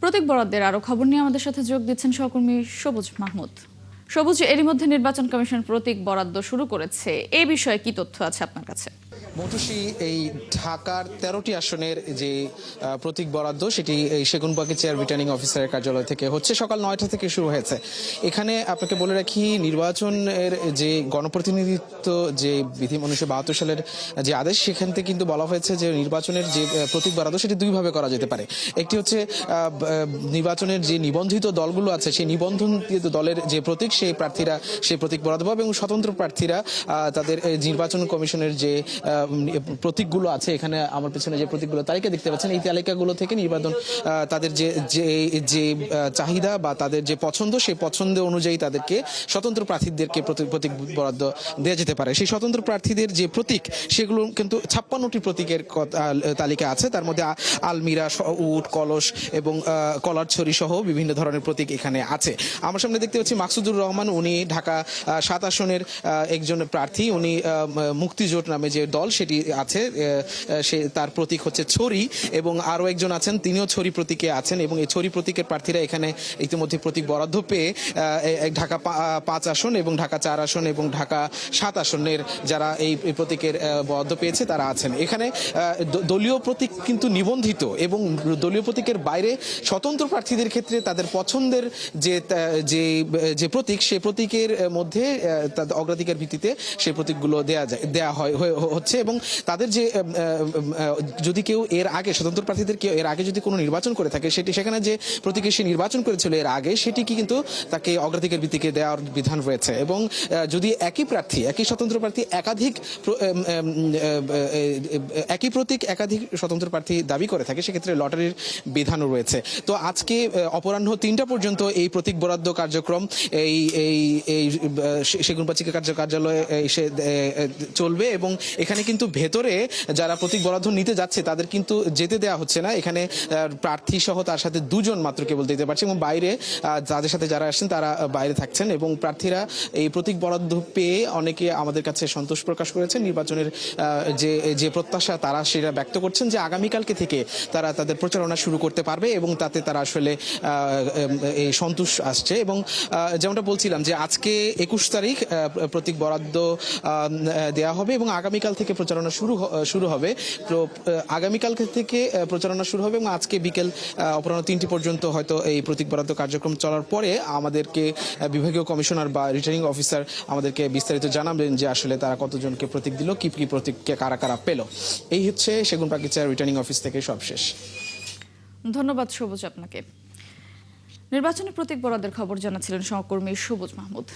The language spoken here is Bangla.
প্রতীক বরাদ্দের আরো খবর নিয়ে আমাদের সাথে যোগ দিচ্ছেন সহকর্মী সবুজ মাহমুদ। সবুজ, এরই মধ্যে নির্বাচন কমিশন প্রতীক বরাদ্দ শুরু করেছে, এই বিষয়ে কি তথ্য আছে আপনার কাছে? মৌটুসী, এই ঢাকার 13টি আসনের যে প্রতীক বরাদ্দ সেটি এই সেগুনবাগিচার রিটার্নিং অফিসারের কার্যালয় থেকে হচ্ছে। সকাল 9টা থেকে শুরু হয়েছে। এখানে আপনাকে বলে রাখি, নির্বাচনের যে গণপ্রতিনিধিত্ব যে বিধি 1972 সালের যে আদেশ, সেখান থেকে কিন্তু বলা হয়েছে যে নির্বাচনের যে প্রতীক বরাদ্দ সেটি দুইভাবে করা যেতে পারে। একটি হচ্ছে নির্বাচনের যে নিবন্ধিত দলগুলো আছে সেই নিবন্ধিত দলের যে প্রতীক, সেই প্রার্থীরা সেই প্রতীক বরাদ্দ পাবে এবং স্বতন্ত্র প্রার্থীরা তাদের নির্বাচন কমিশনের যে প্রতীকগুলো আছে, এখানে আমার পিছনে যে প্রতীকগুলো তালিকা দেখতে পাচ্ছেন, এই তালিকাগুলো থেকে নির্বাচন তাদের যে যে চাহিদা বা তাদের যে পছন্দ, সেই পছন্দ অনুযায়ী তাদেরকে স্বতন্ত্র প্রার্থীদেরকে প্রতীক বরাদ্দ দেওয়া যেতে পারে। সেই স্বতন্ত্র প্রার্থীদের যে প্রতীক, সেগুলো কিন্তু 56টি প্রতীকের তালিকা আছে। তার মধ্যে আলমিরা, উট, কলস এবং কলার ছড়ি সহ বিভিন্ন ধরনের প্রতীক এখানে আছে। আমার সামনে দেখতে পাচ্ছি মাকসুদুর রহমান, উনি ঢাকা 7 আসনের একজন প্রার্থী। উনি মুক্তিজোট নামে যে দল সেটি আছে, সে তার প্রতীক হচ্ছে ছড়ি, এবং আরো একজন আছেন, তিনিও ছড়ি প্রতীকে আছেন। এবং এই ছড়ি প্রতীকের প্রার্থীরা এখানে ইতিমধ্যে প্রতীক বরাদ্দ পেয়ে ঢাকা 5 আসন এবং ঢাকা 4 আসন এবং ঢাকা 7 আসনের যারা এই প্রতীকের বরাদ্দ পেয়েছে তারা আছেন এখানে। দলীয় প্রতীক কিন্তু নিবন্ধিত, এবং দলীয় প্রতীকের বাইরে স্বতন্ত্র প্রার্থীদের ক্ষেত্রে তাদের পছন্দের যে প্রতীক, সেই প্রতীকের মধ্যে তাদের অগ্রাধিকার ভিত্তিতে সেই প্রতীকগুলো দেয়া হচ্ছে। এবং তাদের যে যদি কেউ এর আগে স্বতন্ত্র প্রার্থীদের কেউ এর আগে যদি কোনো নির্বাচন করে থাকে, সেখানে যে প্রতীকে সে নির্বাচন করেছিল এর আগে, সেটি কিন্তু তাকে অগ্রাধিকার ভিত্তিতে দেওয়ার বিধান রয়েছে। এবং যদি একই প্রার্থী, একই স্বতন্ত্র প্রার্থী একই প্রতীক একাধিক স্বতন্ত্র প্রার্থী দাবি করে থাকে, সেক্ষেত্রে লটারির বিধানও রয়েছে। তো আজকে অপরাহ্ন 3টা পর্যন্ত এই প্রতীক বরাদ্দ কার্যক্রম এই সেগুনবাগিচা কার্যালয়ে এসে চলবে। এবং এখানে কিন্তু ভেতরে যারা প্রতীক বরাদ্দ নিতে যাচ্ছে তাদের কিন্তু যেতে দেওয়া হচ্ছে না। এখানে প্রার্থী সহ তার সাথে 2 জন মাত্র কেবল দিতে পারছে, এবং বাইরে যাদের সাথে যারা আসছেন তারা বাইরে থাকছেন। এবং প্রার্থীরা এই প্রতীক বরাদ্দ পেয়ে অনেকে আমাদের কাছে সন্তোষ প্রকাশ করেছেন। নির্বাচনের যে প্রত্যাশা তারা সেটা ব্যক্ত করছেন যে আগামীকালকে থেকে তারা তাদের প্রচারণা শুরু করতে পারবে, এবং তাতে তারা আসলে এই সন্তোষ আসছে। এবং যেমনটা বলছিলাম যে আজকে 21 তারিখ প্রতীক বরাদ্দ দেওয়া হবে এবং আগামীকাল থেকে প্রচারণা শুরু হবে। তো আগামীকাল থেকে প্রচারণা শুরু হবে এবং আজকে বিকেল অপরাহ্ন 3টি পর্যন্ত হয়তো এই প্রতীক বরাদ্দ কার্যক্রম চলার পরে আমাদেরকে বিভাগীয় কমিশনার বা রিটার্নিং অফিসার আমাদেরকে বিস্তারিত জানাবেন যে আসলে তারা কতজনকে প্রতীক দিল, কি কি প্রতীককে কারা কারা পেল। এই হচ্ছে সেগুনবাগিচা রিটার্নিং অফিস থেকে সবশেষ। ধন্যবাদ সবুজ আপনাকে। নির্বাচনী প্রতীক বরাদ্দের খবর জানাচ্ছিলেন সহকর্মী সবুজ মাহমুদ।